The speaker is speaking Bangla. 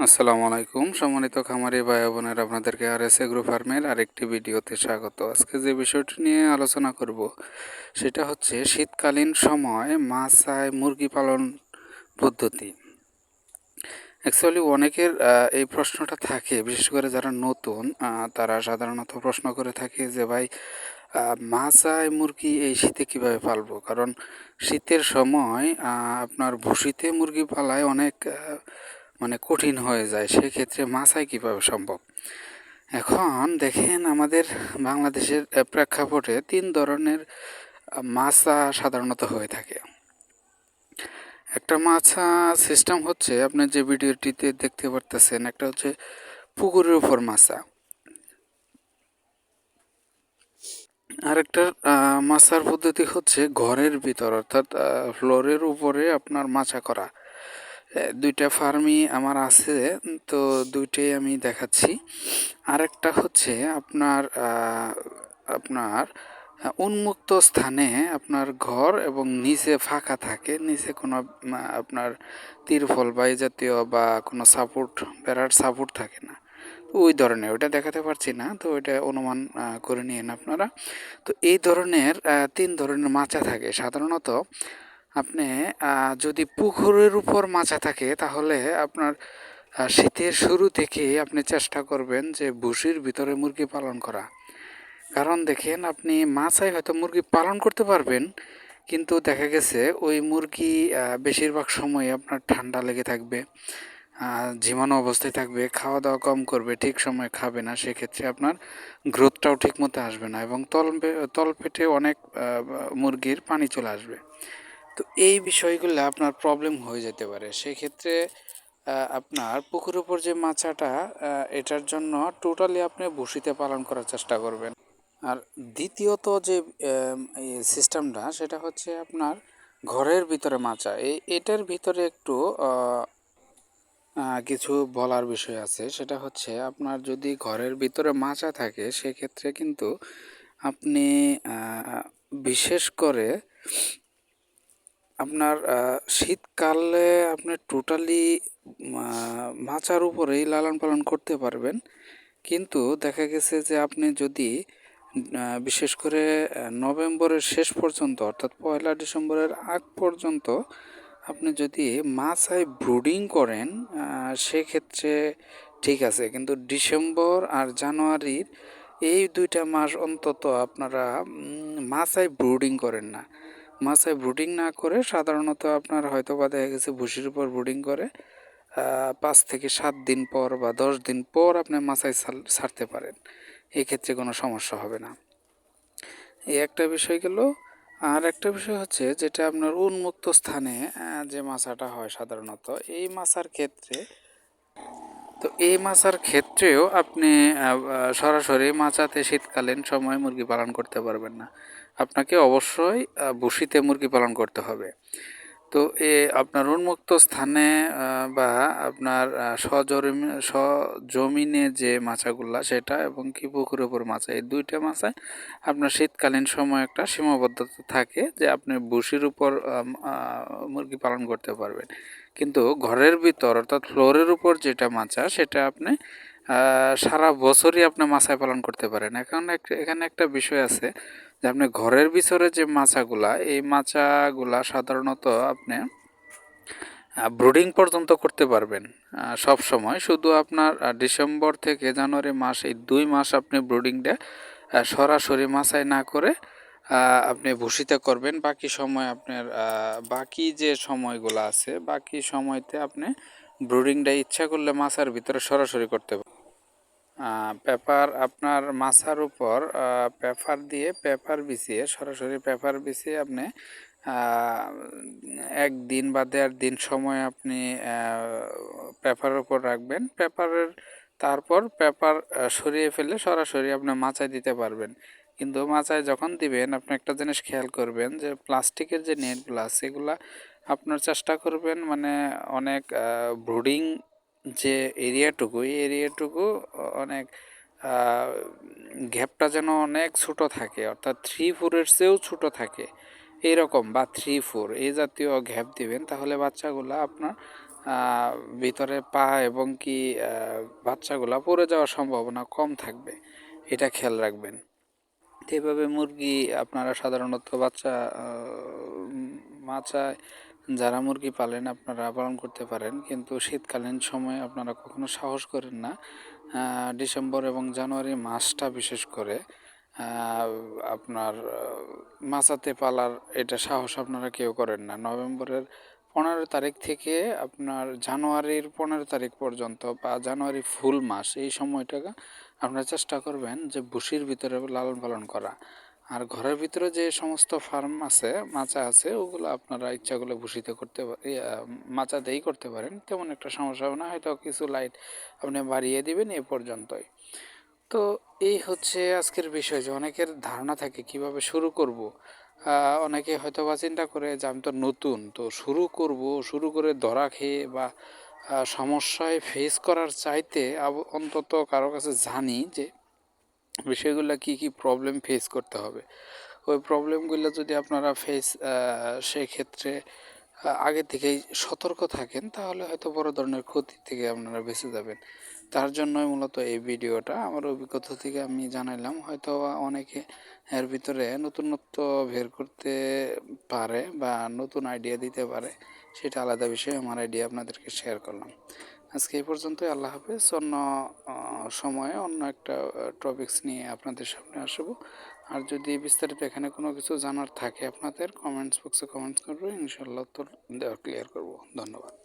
আসসালামু আলাইকুম সম্মানিত খামারি ভাই বোনের আপনাদেরকে RS এগ্রো ফার্মের আরেকটি ভিডিওতে স্বাগত। আজকে যে বিষয়টি নিয়ে আলোচনা করব সেটা হচ্ছে শীতকালীন সময় মাছায় মুরগি পালন পদ্ধতি। অ্যাকচুয়ালি অনেকের এই প্রশ্নটা থাকে, বিশেষ করে যারা নতুন তারা সাধারণত প্রশ্ন করে থাকে যে ভাই মাছায় মুরগি এই শীতে কীভাবে পালবো? কারণ শীতের সময় আপনার ভুসিতে মুরগি পালায় অনেক মানে কঠিন হয়ে যায়। সেক্ষেত্রে মাছায় কীভাবে সম্ভব? এখন দেখেন আমাদের বাংলাদেশের প্রেক্ষাপটে ৩ ধরনের মাছা সাধারণত হয়ে থাকে। একটা মাছা সিস্টেম হচ্ছে আপনি যে ভিডিওটিতে দেখতে পারতেছেন, একটা হচ্ছে পুকুরের উপর মাছা। আরেকটা মাছার পদ্ধতি হচ্ছে ঘরের ভিতর, অর্থাৎ ফ্লোরের উপরে আপনার মাছা করা। ২টা ফার্মই আমার আছে, তো ২টোই আমি দেখাচ্ছি। আরেকটা হচ্ছে আপনার উন্মুক্ত স্থানে আপনার ঘর এবং নিচে ফাঁকা থাকে, নিচে কোনো আপনার তিরপল বা এই জাতীয় বা কোনো সাপোর্ট, বেড়ার সাপোর্ট থাকে না। ওই ধরনের, ওইটা দেখাতে পারছি না, তো ওইটা অনুমান করে নিয়েন আপনারা। তো এই ধরনের ৩ ধরনের মাচা থাকে সাধারণত। আপনি যদি পুকুরের উপর মাচা থাকে তাহলে আপনার শীতের শুরু থেকেই আপনি চেষ্টা করবেন যে ভুসির ভিতরে মুরগি পালন করা। কারণ দেখেন আপনি মাচায় হয়তো মুরগি পালন করতে পারবেন, কিন্তু দেখা গেছে ওই মুরগি বেশিরভাগ সময় আপনার ঠান্ডা লেগে থাকবে, ঝিমানো অবস্থায় থাকবে, খাওয়া দাওয়া কম করবে, ঠিক সময়ে খাবে না। সেক্ষেত্রে আপনার গ্রোথটাও ঠিক মতো আসবে না এবং তলপেটে অনেক মুরগির পানি চলে আসবে। তো এই বিষয়গুলো আপনার প্রবলেম হয়ে যেতে পারে। সেক্ষেত্রে আপনার পুকুরের উপর যে মাচাটা, এটার জন্য টোটালি আপনি বড়শিতে পালন করার চেষ্টা করবেন। আর দ্বিতীয়ত যে সিস্টেমটা সেটা হচ্ছে আপনার ঘরের ভিতরে মাচা। এটার ভিতরে একটু কিছু বলার বিষয় আছে। সেটা হচ্ছে আপনার যদি ঘরের ভিতরে মাচা থাকে সেক্ষেত্রে কিন্তু আপনি বিশেষ করে আপনার শীতকালে আপনি টোটালি মাচার উপরেই লালন পালন করতে পারবেন। কিন্তু দেখা গেছে যে আপনি যদি বিশেষ করে নভেম্বরের শেষ পর্যন্ত, অর্থাৎ ১লা ডিসেম্বরের আগ পর্যন্ত আপনি যদি মাচায় ব্রুডিং করেন সেক্ষেত্রে ঠিক আছে। কিন্তু ডিসেম্বর আর জানুয়ারির এই ২টা মাস অন্তত আপনারা মাচায় ব্রুডিং করেন না। মাচায় ব্রুডিং না করে সাধারণত আপনার হয়তোবা দেখা গেছে ভুসির উপর ব্রুডিং করে ৫ থেকে ৭ দিন পর বা ১০ দিন পর আপনি মাচায় ছাড়তে পারেন। এক্ষেত্রে কোনো সমস্যা হবে না। এই একটা বিষয় গেল। আর একটা বিষয় হচ্ছে যেটা আপনার উন্মুক্ত স্থানে যে মাচাটা হয় সাধারণত, এই মাচার ক্ষেত্রে, তো এই মাচার ক্ষেত্রেও আপনি সরাসরি মাচাতে শীতকালীন সময় মুরগি পালন করতে পারবেন না। আপনাকে অবশ্যই বসিতে মুরগি পালন করতে হবে। তো আপনার উন্মুক্ত স্থানে বা আপনার সজমিনে যে মাচাগুলা সেটা এবং কি পুকুরের উপর মাচা, এই ২টা মাচায় আপনার শীতকালীন সময় একটা সীমাবদ্ধতা থাকে যে আপনি বসির উপর মুরগি পালন করতে পারবেন। কিন্তু ঘরের ভিতর, অর্থাৎ ফ্লোরের উপর যেটা মাচা সেটা আপনি সারা বছরই আপনি মাচায় পালন করতে পারেন। এখানে একটা বিষয় আছে যে আপনি ঘরের ভিতরে যে মাচাগুলা, এই মাচাগুলা সাধারণত আপনি ব্রুডিং পর্যন্ত করতে পারবেন সব সময়। শুধু আপনার ডিসেম্বর থেকে জানুয়ারি মাস, এই ২ মাস আপনি ব্রুডিংটা সরাসরি মাচায় না করে আপনি ভুসিতে করবেন। বাকি সময় আপনার বাকি যে সময়গুলো আছে, বাকি সময়তে আপনি ব্রুডিংটা ইচ্ছা করলে মাচার ভিতরে সরাসরি করতে পারেন। পেপার আপনার মাচার উপর পেপার বিছিয়ে, সরাসরি পেপার বিছিয়ে আপনি ১ দিন বা ১.৫ দিন সময় আপনি পেপারের উপর রাখবেন। তারপর পেপার সরিয়ে ফেলে সরাসরি আপনি মাচায় দিতে পারবেন। কিন্তু মাচায় যখন দিবেন আপনি একটা জিনিস খেয়াল করবেন যে প্লাস্টিকের যে নেটগুলো আছে এগুলা আপনার চেষ্টা করবেন মানে অনেক ব্রুডিং যে এরিয়াটুকু, এই এরিয়াটুকু অনেক গ্যাপটা যেন অনেক ছোটো থাকে, অর্থাৎ 3-4 চেয়েও ছোটো থাকে এরকম, বা 3-4 এই জাতীয় গ্যাপ দিবেন, তাহলে বাচ্চাগুলো আপনার ভিতরে পা এবং কি বাচ্চাগুলা পড়ে যাওয়ার সম্ভাবনা কম থাকবে, এটা খেয়াল রাখবেন। তো এভাবে মুরগি আপনারা সাধারণত বাচ্চা মাচায় যারা মুরগি পালেন আপনারা পালন করতে পারেন, কিন্তু শীতকালীন সময়ে আপনারা কখনো সাহস করেন না। ডিসেম্বর এবং জানুয়ারি মাসটা বিশেষ করে আপনার মাচাতে পালার এটা সাহস আপনারা কেউ করেন না। নভেম্বরের 15 তারিখ থেকে আপনার জানুয়ারির 15 তারিখ পর্যন্ত বা জানুয়ারি ফুল মাস, এই সময়টাকে আপনারা চেষ্টা করবেন যে ভুসির ভিতরে লালন পালন করা। আর ঘরের ভিতরে যে সমস্ত ফার্ম আছে, মাচা আছে, ওগুলো আপনারা ইচ্ছা করলে ভুসিতে করতে মাচাতেই করতে পারেন, তেমন একটা সমস্যা হবে না। হয়তো কিছু লাইট আপনি বাড়িয়ে দিবেন, এ পর্যন্তই। তো এই হচ্ছে আজকের বিষয়, যে অনেকের ধারণা থাকে কিভাবে শুরু করব। অনেকে হয়তো বা চিন্তা করে যে আমি তো নতুন, তো শুরু করব, শুরু করে ধরা খেয়ে বা সমস্যায় ফেস করার চাইতে অন্তত কারো কাছে জানি যে বিষয়গুলো কি কি প্রবলেম ফেস করতে হবে। ওই প্রবলেমগুলো যদি আপনারা সেক্ষেত্রে আগে থেকেই সতর্ক থাকেন, তাহলে হয়তো বড় ধরনের ক্ষতি থেকে আপনারা বেঁচে যাবেন। তার জন্যই মূলত এই ভিডিওটা আমার অভিজ্ঞতা থেকে আমি জানাইলাম। হয়তো অনেকে এর ভিতরে নতুনত্ব বের করতে পারে বা নতুন আইডিয়া দিতে পারে, সেটা আলাদা বিষয়। আমার আইডিয়া আপনাদেরকে শেয়ার করলাম। আজকে এই পর্যন্তই। আল্লাহ হাফেজ। অন্য সময়ে অন্য একটা টপিকস নিয়ে আপনাদের সামনে আসবো। আর যদি বিস্তারিত এখানে কোনো কিছু জানার থাকে আপনাদের, কমেন্টস বক্সে কমেন্টস করবেন, ইনশাল্লাহ উত্তর দেওয়ার ক্লিয়ার করব। ধন্যবাদ।